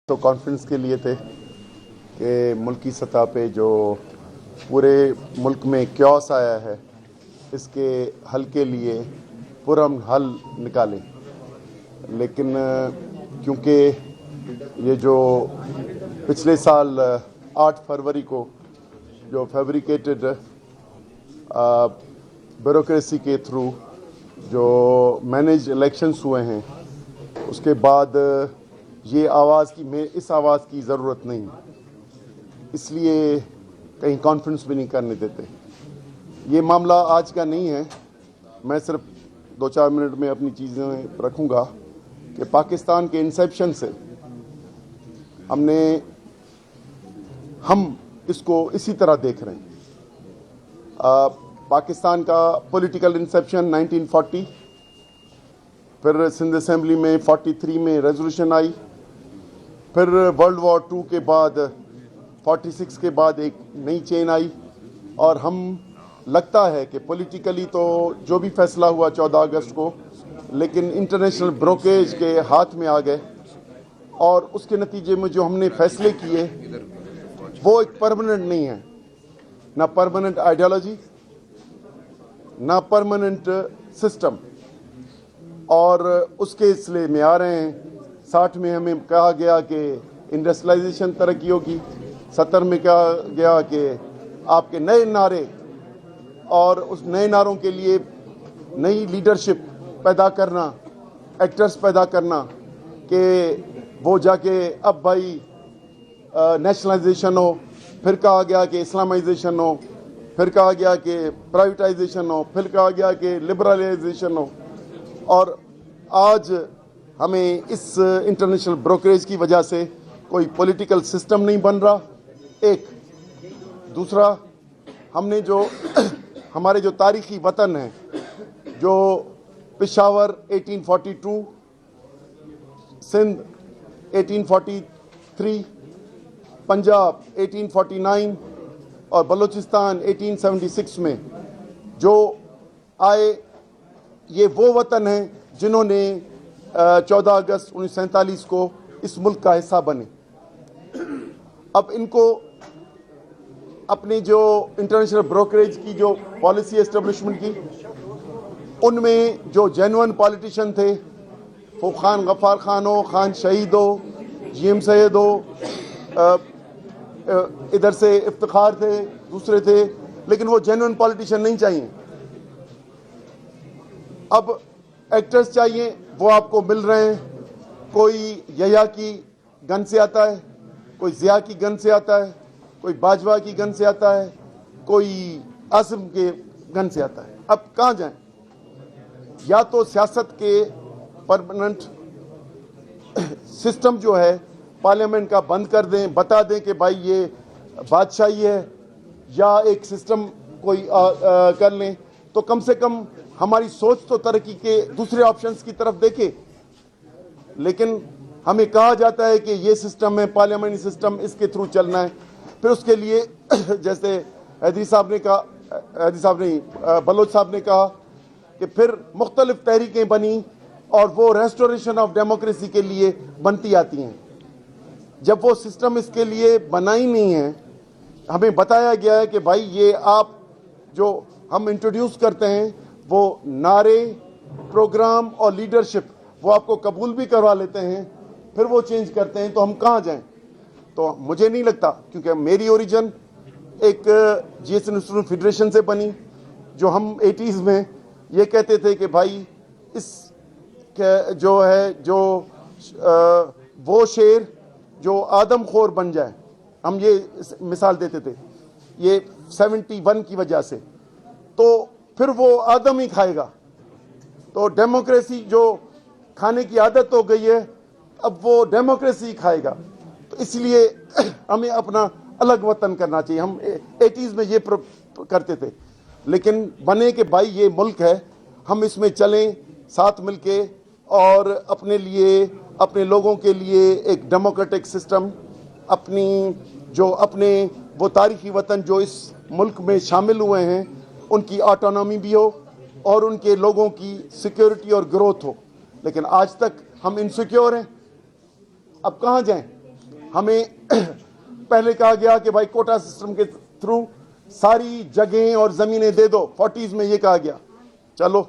तो कॉन्फ्रेंस के लिए थे कि मुल्की सतह पे जो पूरे मुल्क में क्योस आया है इसके हल के लिए पुरअमन हल निकालें। लेकिन क्योंकि ये जो पिछले साल 8 फरवरी को जो फैब्रिकेटेड ब्यूरोक्रेसी के थ्रू जो मैनेज इलेक्शंस हुए हैं उसके बाद ये इस आवाज़ की ज़रूरत नहीं, इसलिए कहीं कॉन्फ्रेंस भी नहीं करने देते। ये मामला आज का नहीं है। मैं सिर्फ 2-4 मिनट में अपनी चीज़ें रखूँगा कि पाकिस्तान के इंसेप्शन से हम इसको इसी तरह देख रहे हैं। पाकिस्तान का पॉलिटिकल इंसेप्शन 1940, फिर सिंध असेंबली में 43 में रेजोल्यूशन आई, फिर वर्ल्ड वॉर 2 के बाद 46 के बाद एक नई चेन आई, और हम लगता है कि पॉलिटिकली तो जो भी फैसला हुआ 14 अगस्त को, लेकिन इंटरनेशनल ब्रोकेज के हाथ में आ गए, और उसके नतीजे में जो हमने फैसले किए वो एक परमानेंट नहीं है, ना परमानेंट आइडियोलॉजी ना परमानेंट सिस्टम, और उसके सिलसिले में आ रहे हैं। 60 में हमें कहा गया कि इंडस्ट्रियलाइजेशन तरक्की होगी, 70 में कहा गया कि आपके नए नारे और उस नए नारों के लिए नई लीडरशिप पैदा करना, एक्टर्स पैदा करना, कि वो जाके अब भाई नेशनलाइजेशन हो, फिर कहा गया कि इस्लामाइजेशन हो, फिर कहा गया कि प्राइवेटाइजेशन हो, फिर कहा गया कि लिबरलाइजेशन हो, और आज हमें इस इंटरनेशनल ब्रोकरेज की वजह से कोई पॉलिटिकल सिस्टम नहीं बन रहा। एक दूसरा, हमने जो हमारे जो तारीखी वतन है, जो पेशावर 1842, सिंध 1843, पंजाब 1849 और बलूचिस्तान 1876 में जो आए, ये वो वतन हैं जिन्होंने 14 अगस्त 1947 को इस मुल्क का हिस्सा बने। अब इनको अपनी जो इंटरनेशनल ब्रोकरेज की जो पॉलिसी एस्टेब्लिशमेंट की, उनमें जो जेन्युइन पॉलिटिशियन थे, वो खान गफ्फार खान हो, खान शहीद हो, जीएम सैयद हो, इधर से इफ्तिखार थे, दूसरे थे, लेकिन वो जेन्युइन पॉलिटिशियन नहीं चाहिए। अब एक्टर्स चाहिए, वो आपको मिल रहे हैं। कोई यया की गन से आता है, कोई ज़िया की गन से आता है, कोई बाजवा की गन से आता है, कोई आसिम के गन से आता है। अब कहाँ जाएं? या तो सियासत के परमानेंट सिस्टम जो है पार्लियामेंट का बंद कर दें, बता दें कि भाई ये बादशाही है, या एक सिस्टम कोई कर लें, तो कम से कम हमारी सोच तो तरक्की के दूसरे ऑप्शंस की तरफ देखे। लेकिन हमें कहा जाता है कि ये सिस्टम है, पार्लियामेंट्री सिस्टम, इसके थ्रू चलना है। फिर उसके लिए जैसे बलोच साहब ने कहा कि फिर मुख्तलिफ तहरीकें बनी और वो रेस्टोरेशन ऑफ डेमोक्रेसी के लिए बनती आती हैं। जब वो सिस्टम इसके लिए बना ही नहीं है, हमें बताया गया है कि भाई ये आप जो हम इंट्रोड्यूस करते हैं वो नारे, प्रोग्राम और लीडरशिप वो आपको कबूल भी करवा लेते हैं, फिर वो चेंज करते हैं, तो हम कहाँ जाएं? तो मुझे नहीं लगता, क्योंकि मेरी ओरिजिन एक जीएसएन स्टूडेंट फेडरेशन से बनी, जो हम 80s में ये कहते थे कि भाई इस जो है वो शेर जो आदमखोर बन जाए, हम ये मिसाल देते थे, ये 71 की वजह से, तो फिर वो आदम ही खाएगा। तो डेमोक्रेसी जो खाने की आदत हो गई है, अब वो डेमोक्रेसी खाएगा। तो इसलिए हमें अपना अलग वतन करना चाहिए। हम 80s में ये करते थे, लेकिन बने कि भाई ये मुल्क है, हम इसमें चलें साथ मिलके, और अपने लिए, अपने लोगों के लिए एक डेमोक्रेटिक सिस्टम, अपने वो तारीखी वतन जो इस मुल्क में शामिल हुए हैं, उनकी ऑटोनॉमी भी हो और उनके लोगों की सिक्योरिटी और ग्रोथ हो। लेकिन आज तक हम इनसिक्योर हैं। अब कहाँ जाएं? ہمیں پہلے کہا گیا کہ بھائی کوٹا سسٹم کے تھرو ساری جگہیں اور زمینیں دے دو، 40s میں یہ کہا گیا، چلو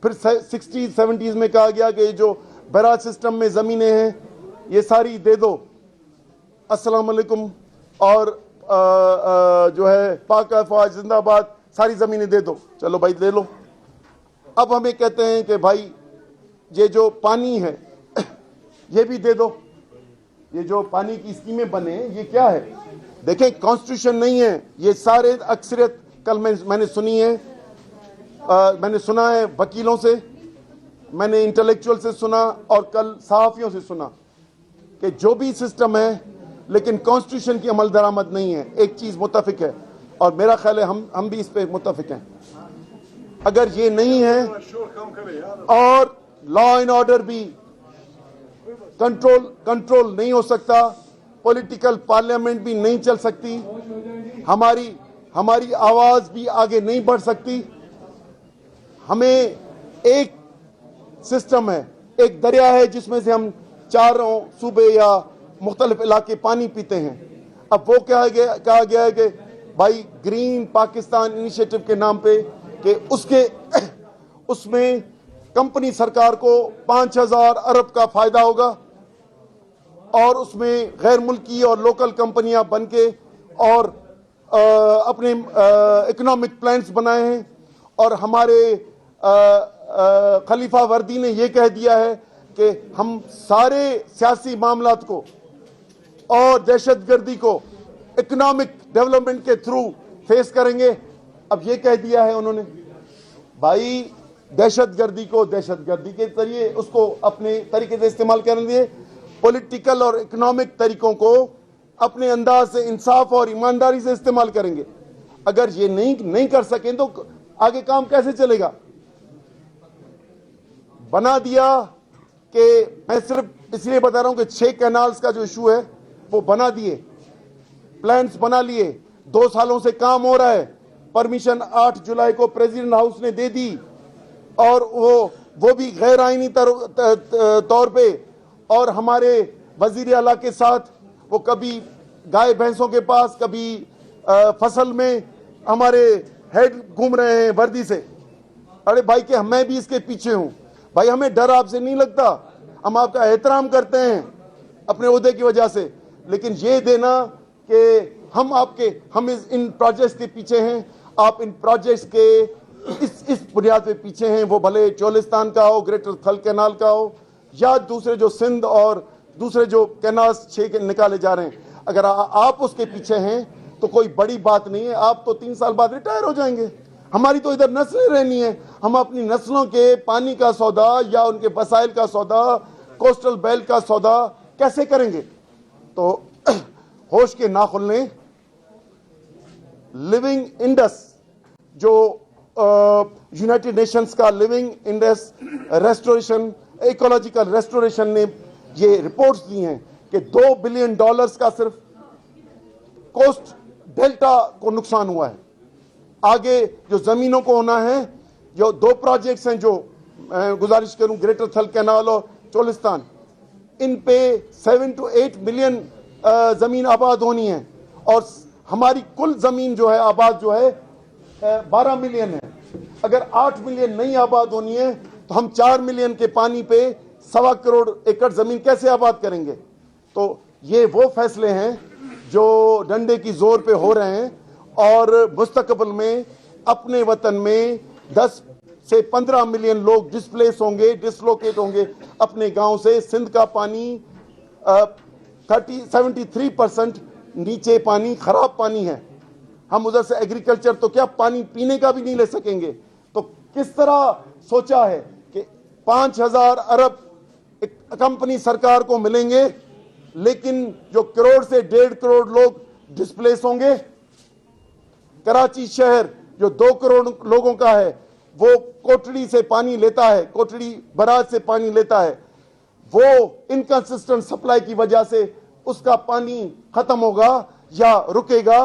پھر 60s 70s میں کہا گیا کہ جو براج سسٹم میں زمینیں ہیں یہ ساری دے دو، السلام علیکم، اور جو ہے پاک افواج زندہ آباد، ساری زمینیں دے دو، چلو بھائی دے لو۔ اب ہمیں کہتے ہیں کہ بھائی یہ جو پانی ہے یہ بھی دے دو، یہ جو پانی کی اسکیمیں بنے یہ کیا ہے؟ دیکھیں کانسٹیٹیوشن نہیں ہے یہ، سارے اکثریت کل میں نے سنی ہے، میں نے سنا ہے وکیلوں سے، میں نے انٹلیکچوئل سے سنا اور کل صحافیوں سے سنا کہ جو بھی سسٹم ہے لیکن کانسٹیٹیوشن کی عمل درآمد نہیں ہے۔ ایک چیز متفق ہے اور میرا خیال ہے ہم بھی اس پہ متفق ہیں، اگر یہ نہیں ہے اور لا اینڈ آرڈر بھی کنٹرول نہیں ہو سکتا، پولیٹیکل پارلیمنٹ بھی نہیں چل سکتی، ہماری آواز بھی آگے نہیں بڑھ سکتی۔ ہمیں ایک سسٹم ہے، ایک دریا ہے جس میں سے ہم چاروں صوبے یا مختلف علاقے پانی پیتے ہیں۔ اب وہ کہا گیا ہے کہ بھائی گرین پاکستان انیشیٹو کے نام پہ کہ اس میں کمپنی سرکار کو 5,000 ارب کا فائدہ ہوگا، اور اس میں غیر ملکی اور لوکل کمپنیاں بن کے اور اپنے اکنامک پلانز بنائے ہیں، اور ہمارے خلیفہ وردی نے یہ کہہ دیا ہے کہ ہم سارے سیاسی معاملات کو اور دہشت گردی کو اکنامک ڈیولپمنٹ کے تھرو فیس کریں گے۔ اب یہ کہہ دیا ہے انہوں نے، بھائی دہشت گردی کو دہشت گردی کے ذریعے اس کو اپنے طریقے سے استعمال کرنے دیے، پولیٹیکل اور اکنامک طریقوں کو اپنے انداز سے انصاف اور ایمانداری سے استعمال کریں گے۔ اگر یہ نہیں کر سکیں تو آگے کام کیسے چلے گا؟ بنا دیا کہ میں صرف اس لیے بتا رہا ہوں کہ 6 کینالز کا جو ایشو ہے وہ بنا دیے، پلانز بنا لیے، 2 سالوں سے کام ہو رہا ہے، پرمیشن 8 جولائی کو پریزیڈنٹ ہاؤس نے دے دی، اور وہ بھی غیر آئینی طور پہ، اور ہمارے وزیر اعلیٰ کے ساتھ وہ کبھی گائے بھینسوں کے پاس، کبھی فصل میں ہمارے ہیڈ گھوم رہے ہیں وردی سے۔ ارے بھائی کہ میں بھی اس کے پیچھے ہوں، بھائی ہمیں ڈر آپ سے نہیں لگتا، ہم آپ کا احترام کرتے ہیں اپنے عہدے کی وجہ سے، لیکن یہ دینا کہ ہم ان پروجیکٹس کے پیچھے ہیں، آپ ان پروجیکٹس کے اس بنیاد پہ پیچھے ہیں، وہ بھلے چولستان کا ہو، گریٹر تھل کینال کا ہو، یا دوسرے جو سندھ اور دوسرے جو کینالز 6 نکالے جا رہے ہیں، اگر آپ اس کے پیچھے ہیں تو کوئی بڑی بات نہیں ہے، آپ تو 3 سال بعد ریٹائر ہو جائیں گے، ہماری تو ادھر نسلیں رہنی ہیں، ہم اپنی نسلوں کے پانی کا سودا یا ان کے وسائل کا سودا، کوسٹل بیلٹ کا سودا کیسے کریں گے؟ تو ہوش کے نہ کھلنے، لیونگ انڈس جو یونائٹڈ نیشنز کا living Indus restoration, ecological restoration نے یہ رپورٹس دی ہیں کہ $2 بلین کا صرف کوسٹ ڈیلٹا کو نقصان ہوا ہے۔ آگے جو زمینوں کو ہونا ہے، جو 2 پروجیکٹس ہیں جو گزارش کروں، گریٹر تھل کینال اور چولستان، ان پہ 7 to 8 ملین زمین آباد ہونی ہے، اور ہماری کل زمین جو ہے آباد جو ہے 12 ملین ہے۔ اگر 8 ملین نہیں آباد ہونی ہے تو ہم 4 ملین کے پانی پہ 1.25 کروڑ ایکڑ زمین کیسے آباد کریں گے؟ تو یہ وہ فیصلے ہیں جو ڈنڈے کی زور پہ ہو رہے ہیں، اور مستقبل میں اپنے وطن میں 10 سے 15 ملین لوگ ڈسپلیس ہوں گے، ڈسلوکیٹ ہوں گے اپنے گاؤں سے۔ سندھ کا پانی 73% نیچے پانی خراب پانی ہے، ہم ادھر سے ایگریکلچر تو کیا پانی پینے کا بھی نہیں لے سکیں گے۔ تو کس طرح سوچا ہے کہ 5,000 ارب کمپنی سرکار کو ملیں گے، لیکن جو کروڑ سے 1.5 کروڑ لوگ ڈسپلیس ہوں گے؟ کراچی شہر جو 2 کروڑ لوگوں کا ہے، وہ کوٹڑی سے پانی لیتا ہے، کوٹڑی براج سے پانی لیتا ہے، وہ انکنسسٹنٹ سپلائی کی وجہ سے اس کا پانی ختم ہوگا یا رکے گا؟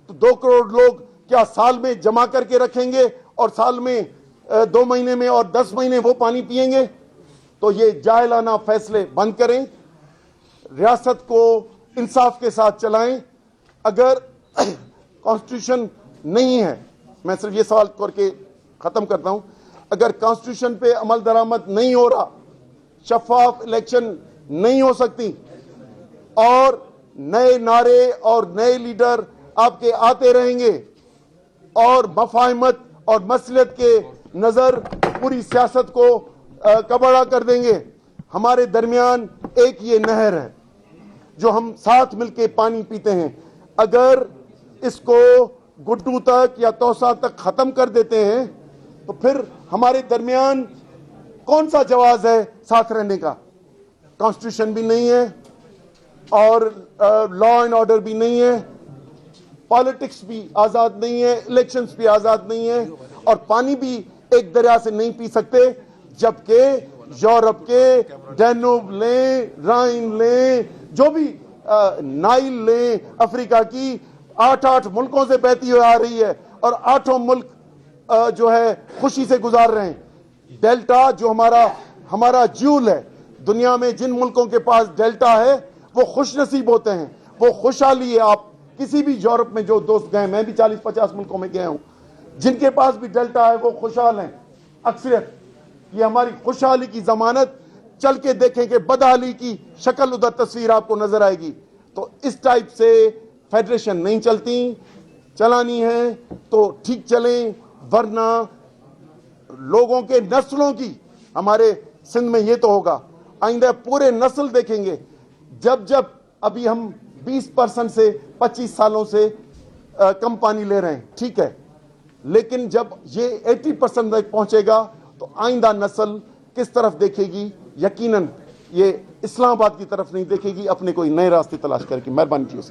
تو 2 کروڑ لوگ کیا سال میں جمع کر کے رکھیں گے اور سال میں 2 مہینے میں اور 10 مہینے وہ پانی پیئیں گے؟ تو یہ جاہلانہ فیصلے بند کریں، ریاست کو इंसाफ के साथ चलाएं। अगर कॉन्स्टिट्यूशन नहीं है, मैं सिर्फ ये सवाल करके खत्म करता हूं, अगर कॉन्स्टिट्यूशन पे अमल दरामद नहीं हो रहा, शफाफ इलेक्शन नहीं हो सकती और नए नारे और नए लीडर आपके आते रहेंगे और मफाहमत और मसलियत के नजर पूरी सियासत को कबाड़ा कर देंगे। हमारे दरमियान एक ये नहर है जो हम साथ मिलके पानी पीते हैं, अगर इसको गुड्डू तक या तौसा तक खत्म कर देते हैं तो फिर हमारे दरमियान कौन सा जवाज है साथ रहने का? कॉन्स्टिट्यूशन भी नहीं है और लॉ एंड ऑर्डर भी नहीं है, पॉलिटिक्स भी आजाद नहीं है, इलेक्शंस भी आजाद नहीं है और पानी भी एक दरिया से नहीं पी सकते, जबकि यूरोप के डैन्यूब लें, राइन लें, जो भी नाइल लें, अफ्रीका की 8 मुल्कों से बहती हुई आ रही है और 8 मुल्क जो है खुशी से गुजार रहे हैं। डेल्टा जो हमारा ज्यूल है, दुनिया में जिन मुल्कों के पास डेल्टा है वो खुशनसीब होते हैं, वो खुशहाली है। आप किसी भी यूरोप में जो दोस्त गए, मैं भी 40-50 मुल्कों में गया हूं, जिनके पास भी डेल्टा है वो खुशहाल हैं अक्सरियत। ये हमारी खुशहाली की जमानत, चल के देखें कि बदहाली की शक्ल उधर तस्वीर आपको नजर आएगी। तो इस टाइप से फेडरेशन नहीं चलती, चलानी है तो ठीक चलें, वरना लोगों के नस्लों की, हमारे सिंध में ये तो होगा, आइंदा पूरे नस्ल देखेंगे। जब अभी हम 20% से 25 सालों से कम पानी ले रहे हैं, ठीक है, लेकिन जब ये 80% तक पहुंचेगा तो आइंदा नस्ल किस तरफ देखेगी? यकीनन ये इस्लामाबाद की तरफ नहीं देखेगी, अपने कोई नए रास्ते तलाश करके। मेहरबानी जी।